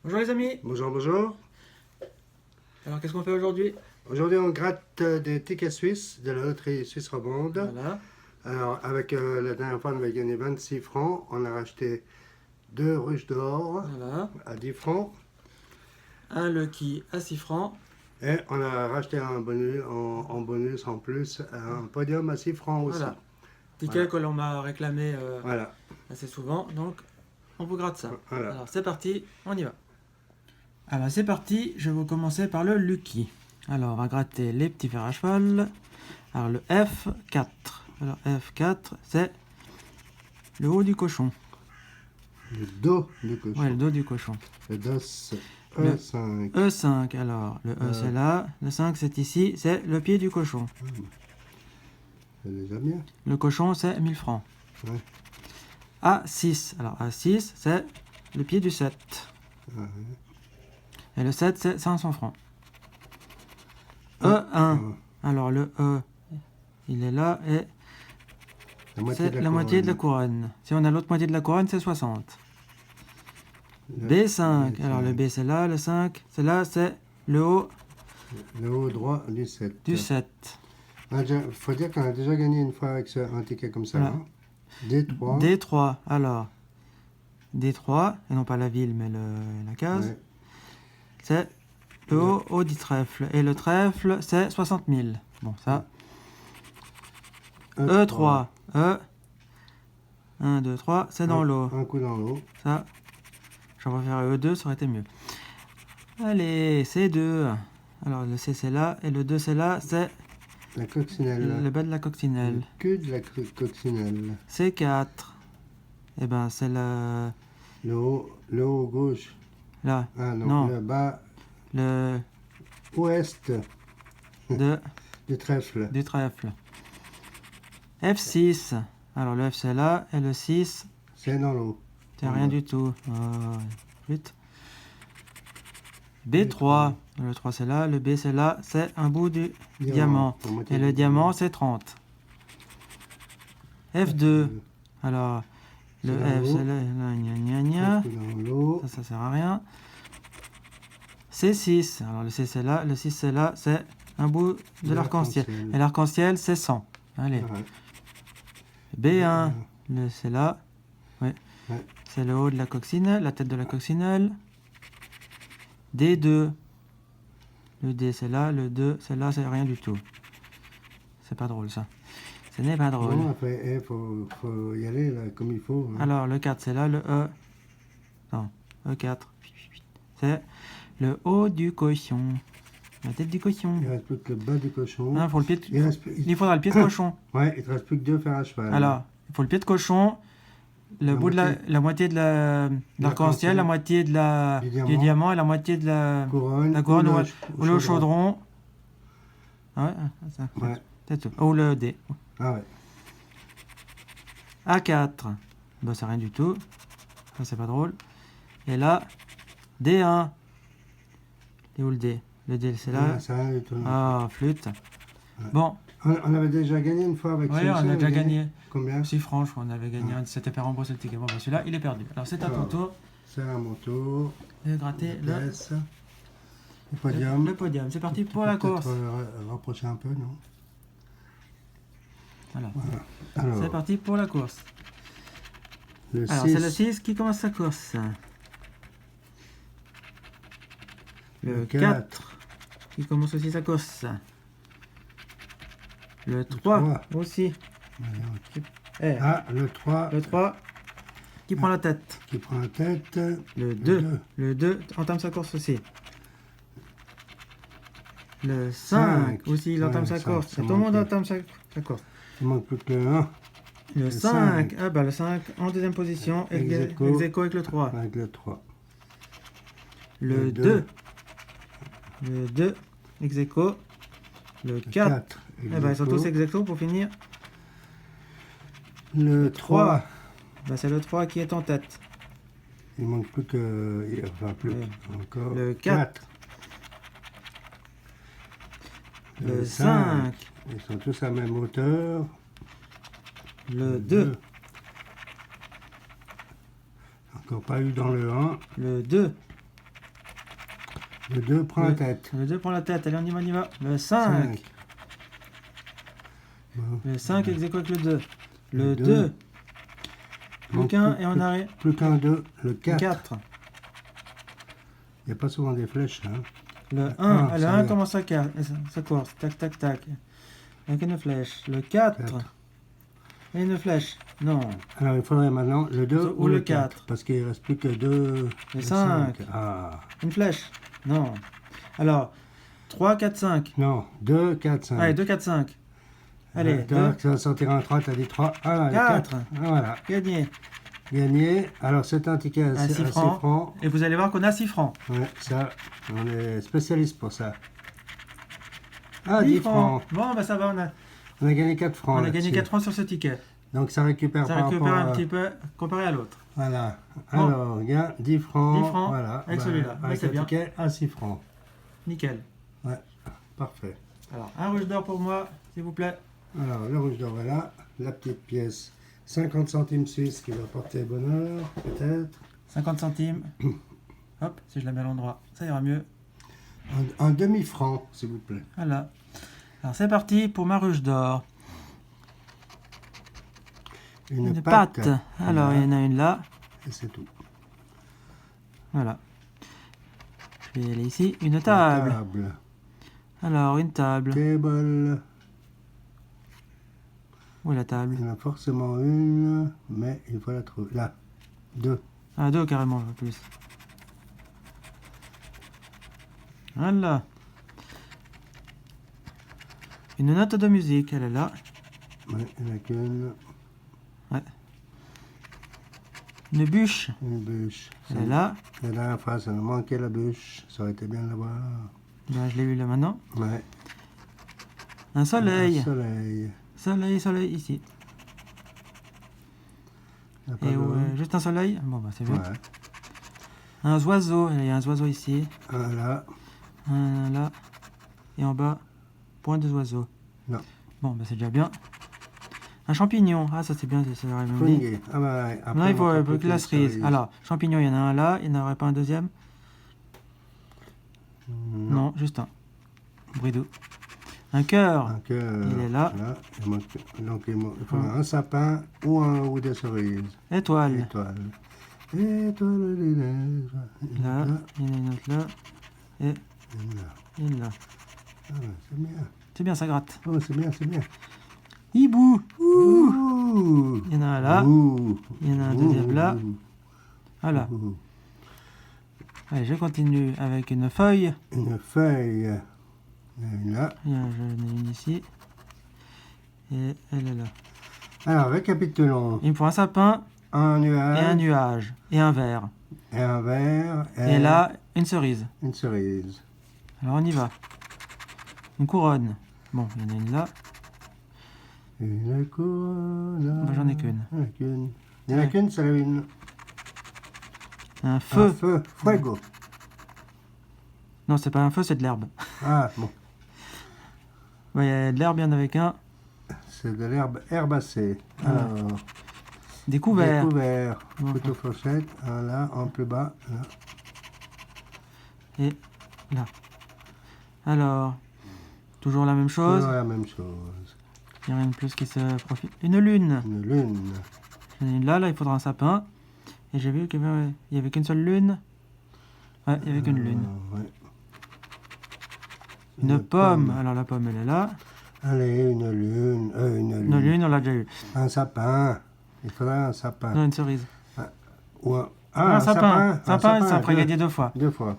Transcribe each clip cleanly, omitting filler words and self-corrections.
Bonjour les amis. Bonjour, bonjour. Alors qu'est-ce qu'on fait aujourd'hui? Aujourd'hui, on gratte des tickets suisses de la loterie suisse romande. Voilà. Alors, avec la dernière fois, on avait gagné 26 francs. On a racheté 2 ruches d'or Voilà. à 10 francs. Un Lucky à 6 francs. Et on a racheté un bonus, en bonus en plus, un podium à 6 francs aussi. Voilà. Ticket Voilà. que l'on m'a réclamé Voilà. assez souvent. Donc on vous gratte ça. Voilà. Alors c'est parti, on y va. Alors c'est parti, je vais commencer par le Lucky. Alors on va gratter les petits fers à cheval. Alors le F4. Alors F4 c'est le haut du cochon. Le dos du cochon. Ouais, le dos du cochon. Le dos Le E5. E5, alors le E c'est là, le 5 c'est ici, c'est le pied du cochon. C'est déjà bien. Le cochon c'est 1000 francs. Ouais. A6, alors A6 c'est le pied du 7. Ouais. Et le 7 c'est 500 francs. E1, alors le E il est là et c'est la moitié de la couronne. Si on a l'autre moitié de la couronne c'est 60. B5, alors le B c'est là, le 5 c'est là, c'est le haut Le haut droit du 7. du 7. Il faut dire qu'on a déjà gagné une fois avec un ticket comme ça. Voilà. Hein. D3. D3, alors D3, et non pas la ville mais la case, Ouais. c'est le haut du trèfle. Et le trèfle c'est 60 000. Bon ça. E3, E, 1, 2, 3, c'est dans l'eau. Un coup dans l'eau. Ça, j'aurais préféré E2, ça aurait été mieux. Allez, C2. Alors le C c'est là, et le 2 c'est là, c'est La coccinelle. le bas de la coccinelle. Le cul de la coccinelle. C4. Et ben c'est le... Le haut gauche. là, Ah non, non, le bas le ouest de, du trèfle. du trèfle. F6. Alors le F c'est là, et le 6, C'est dans l'eau. c'est rien du tout. Vite. B3. Le 3 c'est là, le B c'est là, c'est un bout du diamant. Et le diamant c'est 30. F2. Alors le F c'est là, gna gna gna. Dans l'eau. Ça sert à rien. C6. Alors le C c'est là, le 6 c'est là, c'est un bout de l'arc-en-ciel. Et l'arc-en-ciel c'est 100. Allez. Ouais. B1. Le c'est là. Oui. Ouais. C'est le haut de la coccinelle, la tête de la coccinelle. D2. Le D c'est là, le 2 c'est là, c'est rien du tout. C'est pas drôle ça. Ce n'est pas drôle. Non, après, faut y aller là, comme il faut. Hein. Alors le 4 c'est là, le E. Non, E4. C'est le haut du cochon. La tête du cochon. Il reste plus que le bas du cochon. Ah, faut le pied de... Il il faudra le pied de cochon. Ouais, il te reste plus que 2 fers à cheval. Alors, il faut le pied de cochon, le bout de la moitié de l'arc-en-ciel, la moitié de du diamant et la moitié de la couronne ou le chaudron. Ah ouais, ça. Ouais. C'est tout. Ou le D. Ah ouais. A4. Bah, c'est rien du tout. Ça, c'est pas drôle. Et là, D1. Et où le D? Le D, c'est là. Ça, rien du tout, non. Ah, flûte. Ouais. Bon. On avait déjà gagné une fois avec Oui, celui-ci. on a déjà gagné. Combien? 6 francs, je crois, on avait gagné un. C'était per remboursé le ticket. Bon, bah, celui-là, il est perdu. Alors, c'est à ton tour C'est à mon tour. de gratter le podium. le podium. C'est parti pour la course. Rapprocher un peu, non? Voilà. Alors, C'est parti pour la course. le Alors, 6. c'est le 6 qui commence sa course. Le 4 qui commence aussi sa course. Le 3 aussi. Eh, Ah, le 3. le 3 qui prend la tête. Qui prend la tête. Le 2. Le 2 entame sa course aussi. Le 5 aussi, il entame sa course. Tout le monde entame sa course. Il manque plus que le 1. Le 5. Ah bah le 5 en deuxième position. Ex aequo avec le 3. Avec le 3. Le 2. Le 2. Ex aequo. Le 4. Eh ben, ils sont tous ex aequo pour finir. Le 3. Ben, c'est le 3 qui est en tête. Il manque plus que... Enfin, plus encore. Le 4. Le 5. Ils sont tous à la même hauteur. Le 2. Encore pas eu dans le 1. Le 2. Le 2 prend la tête. Le 2 prend la tête. Allez, on y va, on y va. Le 5. Bon. Le 5 ex aequo avec le 2. Le 2. 2. Plus qu'un et on arrête. Plus qu'un 2. Le 4. 4. Il n'y a pas souvent des flèches. Hein. Le 1. Ah, Le ça 1 y est. commence sa course. Tac, tac, tac. Avec une flèche. Le 4. 4. Et une flèche. Non. Alors il faudrait maintenant le 2 Ou le 4. Parce qu'il ne reste plus que 2. Le 5. Ah. Une flèche. Non. Alors, 3, 4, 5. Non, 2, 4, 5. Allez, 2, 4, 5. Allez, 2. Ça va sortir un 3, t'as dit 3. Ah, 4. 4. Voilà. Gagné. Gagné. Alors c'est un ticket à 6 francs. Et vous allez voir qu'on a 6 francs. Ouais, ça, on est spécialiste pour ça. Ah, 10 francs. Bon, bah ça va, On a gagné 4 francs. on a gagné là-dessus. 4 francs sur ce ticket. Donc ça récupère Ça par récupère rapport un à... petit peu comparé à l'autre. Voilà. Bon. Alors, il y a 10 francs. 10 francs Voilà. avec celui-là. Avec c'est le bien. ticket à 6 francs. Nickel. Ouais, parfait. Alors, un rouge d'or pour moi, s'il vous plaît. Alors, le rouge d'or est là. La petite pièce, 50 centimes suisses qui va porter bonheur, peut-être. 50 centimes. Hop, si je la mets à l'endroit, ça ira mieux. Un demi-franc, s'il vous plaît. Voilà. Alors, c'est parti pour ma rouge d'or. Une pâte. Alors, il y en a une là. Et c'est tout. Voilà. Je vais aller ici. Une table. Alors, une table. Table. Où est la table? Il y en a forcément une, mais il faut la trouver. Là. 2. Ah, 2 carrément, en plus. Voilà. Une note de musique, elle est là. Ouais, il n'y en a qu'une. Ouais. Une bûche, Une bûche. elle est là. La dernière fois, ça nous manquait la bûche. Ça aurait été bien de la voir. Là, je l'ai eu là maintenant. Ouais. Un soleil. Un soleil. Soleil, soleil, ici. Il y a pas Et d'eau. juste un soleil. Bon, bah, c'est bien. Ouais. Un oiseau. Il y a un oiseau ici. Un là. Un là. Et en bas, point des oiseaux. Non. Bon, bah, c'est déjà bien. Un champignon. Ah, ça, c'est bien. Ça aurait même dit. Fungi. Ah bah, après, Non, il faut on peut que la cerise. Alors, champignon, il y en a un là. Il n'y en aurait pas un deuxième? Non, juste un. Bridou. Un cœur. Un cœur. Il est là. Donc, il faut un sapin ou des cerises. Étoile. Étoile. Étoile des neiges. Là, il y en a une autre là. Et Là. une là. Ah, c'est bien. C'est bien, ça gratte. Oh, c'est bien, c'est bien. Hibou. Ouh. Il y en a un là. Ouh. Il y en a un deuxième là. Ouh. Voilà. Ouh. Allez, je continue avec une feuille. Une feuille. Il y en a une là. J'en ai une ici. Et elle est là. Alors, récapitulons. Il me faut un sapin Un et nuage. un nuage. Et un verre. Et un verre. Et là, une cerise. Une cerise. Alors on y va. Une couronne. Bon, il y en a une là. Une couronne. Bah, j'en ai qu'une. Il n'y en a qu'une. Il n'y en a qu'une, c'est la une. Un feu. Un feu. Fuego. Non, c'est pas un feu, c'est de l'herbe. Ah, bon. Ouais, il y a de l'herbe, il y en avait qu'un. C'est de l'herbe herbacée. Ah. Alors, Des couverts. découvert. Bon. Couteau fourchette. Un là, en plus bas. Là. Et là. Alors, toujours la même chose. Toujours la même chose. Il n'y a rien de plus qui se profile. Une lune. Une lune. J'en ai une là, il faudra un sapin. Et j'ai vu qu'il y avait qu'une seule lune. Ouais, il y avait qu'une lune. Ouais. Une pomme. Alors la pomme, elle est là. Allez, une lune. Une lune, on l'a déjà eu. Un sapin. Il faudrait un sapin. Non, une cerise. Ou un, Un sapin. Un Sapin, ça ferait deux- gagner 2 fois. 2 fois.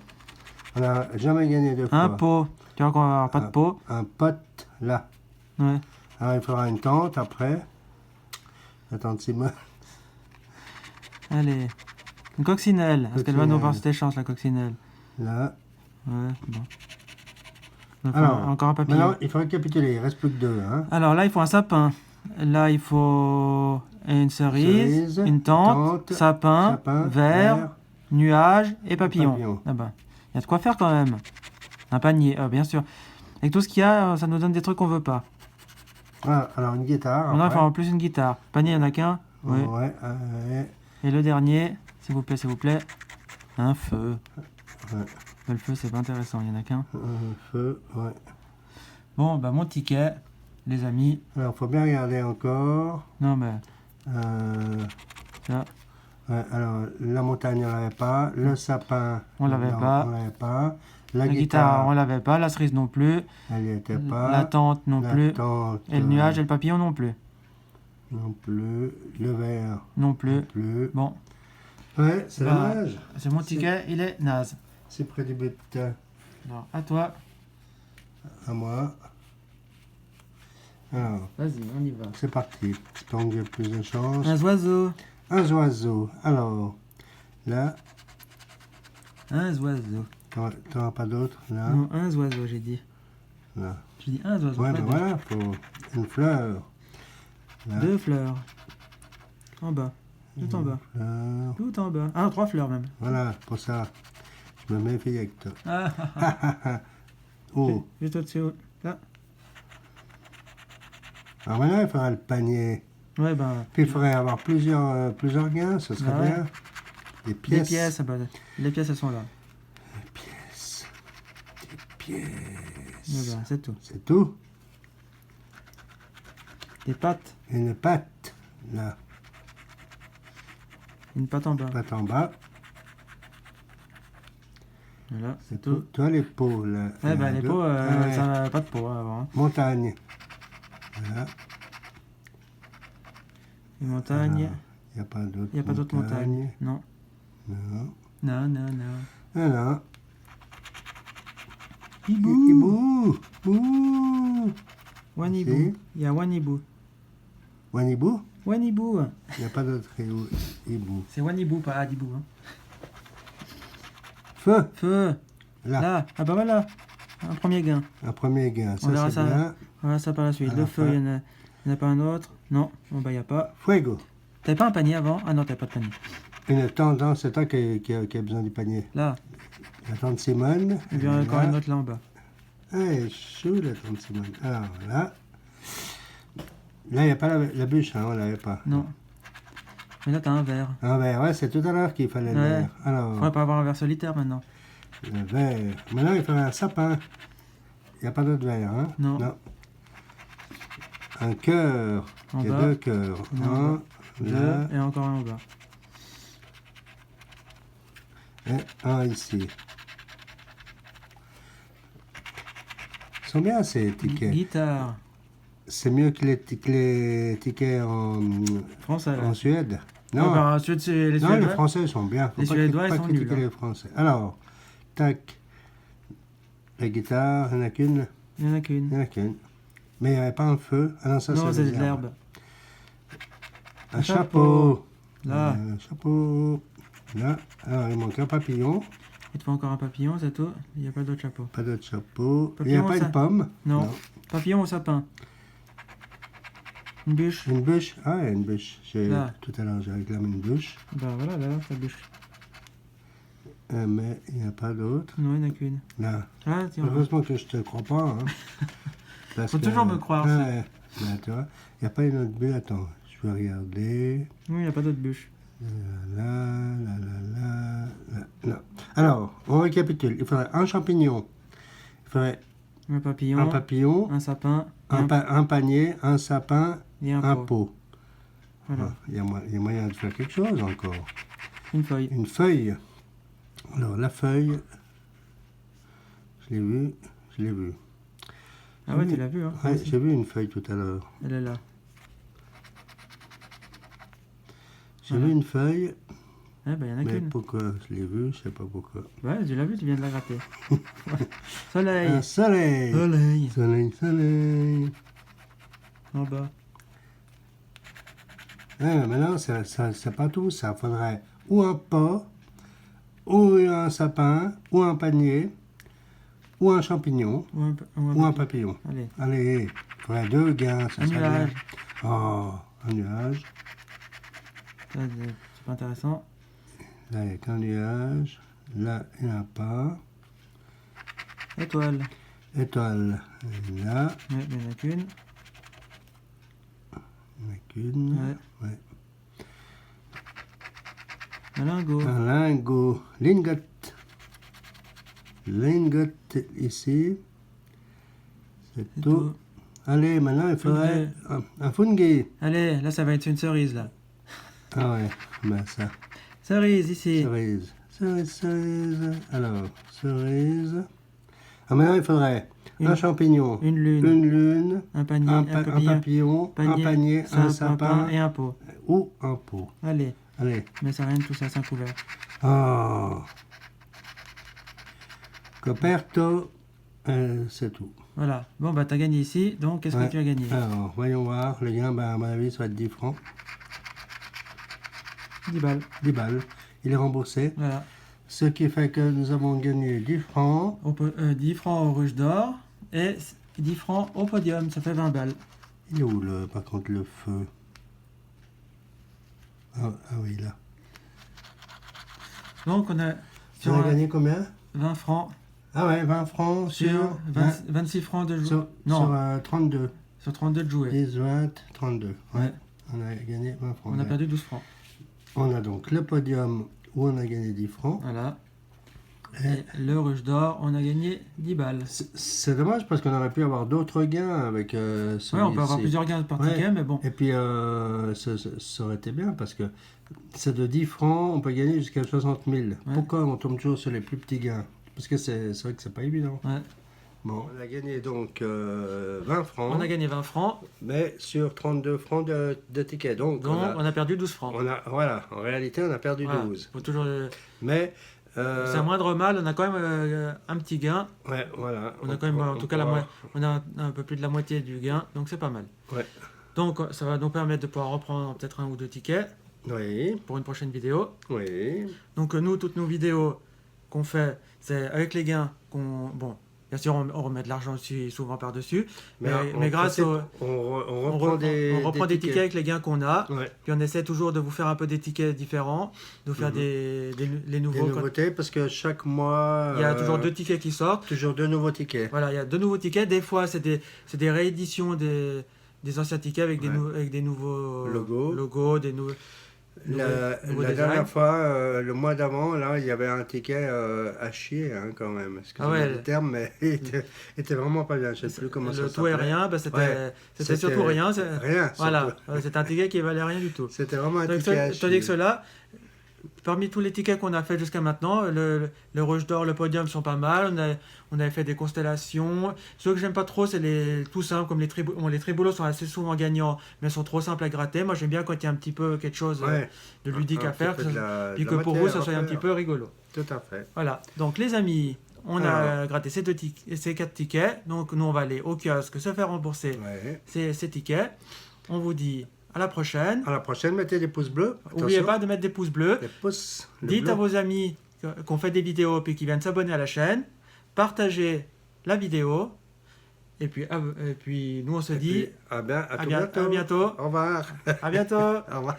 On n'a jamais gagné 2 fois. Un pot. Tu vois qu'on va avoir pas de pot. Un pote, là. Ouais. Alors, il faudra une tente après. La tente Simone. Allez. Une coccinelle. Est-ce qu'elle va nous Coccinelle. porter chance, la coccinelle? Là. Ouais, bon. Donc, Alors, encore un papier. maintenant, il faut récapituler. Il ne reste plus que 2. Hein. Alors là, il faut un sapin. Là, il faut une cerise, une tente, sapin, verre, nuage et papillon. Papillon. Ah ben, il y a de quoi faire quand même. Un panier, bien sûr. Avec tout ce qu'il y a, ça nous donne des trucs qu'on veut pas. Ah, alors, une guitare. On a après. en plus une guitare. Panier, il n'y en a qu'un. Oui. Ouais, Et le dernier, s'il vous plaît, un feu. ouais. Le feu, c'est pas intéressant, il y en a qu'un. Feu, ouais. Bon, bah mon ticket, les amis. Alors, faut bien regarder encore. Non, mais Ça. Ouais, alors, la montagne, on l'avait pas. Le sapin, on l'avait non, pas. on l'avait pas. La guitare, on l'avait pas. La cerise non plus. elle n'y était pas. La tente non La plus. tente, Et le nuage et le papillon non plus. non plus. Le verre, Non plus. non plus. Bon, Ouais, c'est Bah, dommage. c'est mon ticket, il est naze. C'est près du but. Alors, à toi. À moi. Alors, Vas-y, on y va. c'est parti. Tant que j'ai plus de chance. Un oiseau. Un oiseau. Alors, là, Un oiseau. t'en as pas d'autres, là. Non, un oiseau, j'ai dit. Là. J'ai dit un oiseau. Ouais, pas ben deux. voilà, faut une fleur. Là. 2 fleurs. En bas. Tout en bas. Fleur. Tout en bas. Ah, 3 fleurs même. Voilà, pour ça, je me méfie avec toi. Ah, ah, ah. Oh, Juste au-dessus. Là. alors maintenant, il faudra le panier. Ouais, ben. Puis il faudrait avoir plusieurs gains, ce serait Ah ouais. bien. Des Les pièces. pièces, ah bah, les pièces, elles sont là. Des pièces. Des pièces. Ouais, ben, c'est tout. C'est tout. Des pattes. Une patte, là. Une patte en bas. Patte en bas. Voilà, c'est Tout. tout. Toi, les peaux, là. Ouais, Il y en a ben, les deux. pots, Ouais. ça n'a pas de peau hein, avant. Hein. Montagne. Voilà. Les montagnes. Il n'y a pas d'autres Il n'y a pas d'autres montagnes. Non. Non. Non, non, non. Voilà. Hibou. Hibou. Ouh. Wanibou. Il y a Wanibou. Wanibou. Wanibou. Il n'y a pas d'autre hibou. C'est Wanibou, pas Adibou. Hein. Feu. Feu. Là. Là. Ah bah voilà. Un premier gain. Un premier gain. On verra Ça, ça. c'est bien. On verra ça par la suite. À Le la feu, fin. il n'y en a pas un autre. Non. Bon bah il n'y a pas. Fuego. T'avais pas un panier avant? Ah non, t'avais pas de panier. Une tante, hein, c'est toi qui a besoin du panier. Là. La tante Simone. Et bien encore là. une autre là en bas. Ah, elle est chou, la tante Simone. Alors, là. Là, il n'y a pas la bûche, hein, on ne l'avait pas. Non. Mais là t'as un verre. Un verre, ouais, c'est tout à l'heure qu'il fallait le Ouais. verre. Alors, Faudrait pas avoir un verre solitaire maintenant. le verre. Maintenant, il faudrait un sapin. Il n'y a pas d'autre verre, hein? Non. Un cœur. En Il y a bas. 2 cœurs. Non, Un, là, Deux et encore un en bas. et un ici. Ils sont bien ces tickets. Guitare. C'est mieux que les tickets Français. en Suède. Non, Non, bah, c'est les non, Suédois. les Français sont bien. Faut Les pas Suédois, ils pas sont critiquer nuls, hein. les Français. Alors, tac. La guitare, il n'y en a qu'une. Il n'y en a qu'une. Il n'y en a qu'une. Mais il n'y avait pas un feu. Ah non, ça Non, c'est c'est des de herbes. l'herbe. Un chapeau. Là. Un chapeau. Là. Alors, il manque un papillon. Il te faut encore un papillon, c'est tout. Il n'y a pas d'autre chapeau. Pas d'autre chapeau. Il n'y a Papillon, pas ça- une pomme. Non. Papillon au sapin. Une bûche. Une bûche. Ah, il y a une bûche. Là. Tout à l'heure, j'ai réclamé une bûche. Bah voilà, là, ta bûche. Mais il n'y a pas d'autre. Non, il n'y en a qu'une. Là. Ah, tiens. Heureusement que je te crois pas. Hein. Parce Faut toujours me croire, Ouais. Là, tu vois, il n'y a pas une autre bûche. Attends, je vais regarder. Oui, il n'y a pas d'autre bûche. Là. Alors, on récapitule. Il faudrait un champignon. Il faudrait Un papillon. un papillon, Un sapin. Et un panier, un sapin, et un un pot. pot. Voilà. Il y a moyen de faire quelque chose encore. Une feuille. Une feuille. Alors, la feuille, je l'ai vue. Ah ouais, tu l'as vu, hein. Ouais, j'ai vu une feuille tout à l'heure. Elle est là. J'ai Voilà. vu une feuille, Eh ben, il n'y en a mais qu'une. pourquoi je l'ai vue, je sais pas pourquoi. Ouais, tu l'as vu, tu viens de la gratter. Soleil. Un soleil. Soleil. Soleil. En bas. Ouais, mais non, c'est pas tout ça. Il faudrait ou un pot, ou un sapin, ou un panier, ou un champignon, ou un papillon. Allez. Allez, il faudrait 2 gains. Ça Un serait nuage. bien. Oh, un nuage. Ça, c'est pas intéressant. Là, il n'y a qu'un nuage. Là, il n'y en a pas. Étoile. Étoile. Et là, Ouais, il n'y en a qu'une. il n'y en a qu'une. Ouais. Un lingot. Un lingot. Lingot. L'ingot ici. C'est tout. Allez, maintenant il faudrait un fungi. Allez, là ça va être une cerise là. Ah ouais, ben ça. Cerise ici. Cerise. Cerise, cerise. Alors, cerise. Ah, maintenant il faudrait un champignon, une lune, un panier, un papillon, un panier, un sapin et un pot. Ou un pot. Allez. Allez. Mais ça rien de tout ça, c'est un couvert. Oh. Coperto, c'est tout. Voilà. Bon, bah t'as gagné ici, donc qu'est-ce que tu as gagné? Alors, voyons voir. Le gain, ben, à mon avis, ça va être 10 francs. 10 balles. 10 balles. Il est remboursé. Voilà. Ce qui fait que nous avons gagné 10 francs. 10 francs au rouge d'or et 10 francs au podium, ça fait 20 balles. Il est où, par contre, le feu? Ah oui, là. Donc, on a gagné combien? 20 francs. Ah ouais, 20 francs sur 26 francs de jouer. Sur 32. Sur 32 de jouer. 10, 20, 32. Ouais. On a gagné 20 francs. On a perdu 12 francs. On a donc le podium où on a gagné 10 francs. Voilà. Et le rouge d'or, on a gagné 10 balles. C'est dommage parce qu'on aurait pu avoir d'autres gains avec Oui, on peut avoir plusieurs gains par ticket, mais bon. Et puis, ça aurait été bien parce que c'est de 10 francs, on peut gagner jusqu'à 60 000. Ouais. Pourquoi on tombe toujours sur les plus petits gains? Parce que c'est vrai que c'est pas évident. Ouais. Bon, on a gagné donc 20 francs. On a gagné 20 francs. Mais sur 32 francs de tickets. Donc on a perdu 12 francs. Voilà, en réalité, on a perdu 12. Faut toujours... Mais... c'est un moindre mal, on a quand même un petit gain. Ouais, voilà. On a quand même, en tout cas, on a un peu plus de la moitié du gain, donc c'est pas mal. Ouais. Donc ça va nous permettre de pouvoir reprendre peut-être 1 ou 2 tickets. Oui. Pour une prochaine vidéo. Oui. Donc nous, toutes nos vidéos qu'on fait, c'est avec les gains qu'on... Bon, bien sûr, on remet de l'argent aussi souvent par-dessus, mais grâce au... On reprend des tickets avec les gains qu'on a, ouais. Puis on essaie toujours de vous faire un peu des tickets différents, de vous faire les nouveaux... Des nouveautés, parce que chaque mois... Il y a toujours 2 tickets qui sortent. Toujours 2 nouveaux tickets. Voilà, il y a 2 nouveaux tickets. Des fois, c'est des rééditions des anciens tickets avec des nouveaux logos, des nouveaux... La dernière fois, le mois d'avant, là, il y avait un ticket à chier hein, quand même. Excusez-moi le terme, mais il était vraiment pas bien. Je sais plus comment ça s'appelait. Le tout et rien, c'était surtout rien. Rien. Voilà, c'était un ticket qui valait rien du tout. C'était vraiment un ticket à chier. Tandis que cela, parmi tous les tickets qu'on a fait jusqu'à maintenant, le rouge d'or, le podium sont pas mal. On avait fait des constellations. Ceux que j'aime pas trop, c'est les tout simples, comme les triboulos sont assez souvent gagnants, mais sont trop simples à gratter. Moi, j'aime bien quand il y a un petit peu quelque chose de ludique à faire, puis que pour vous, ça soit un petit peu rigolo. Tout à fait. Voilà. Donc, les amis, on a gratté ces 4 tickets. Donc, nous, on va aller au kiosque se faire rembourser ces tickets. On vous dit à la prochaine. À la prochaine, mettez des pouces bleus. N'oubliez pas de mettre des pouces bleus. Dites bleu. À vos amis qu'on fait des vidéos et qu'ils viennent s'abonner à la chaîne. Partagez la vidéo. Et puis nous, on se dit à bientôt. À bientôt. Au revoir. À bientôt. Au revoir.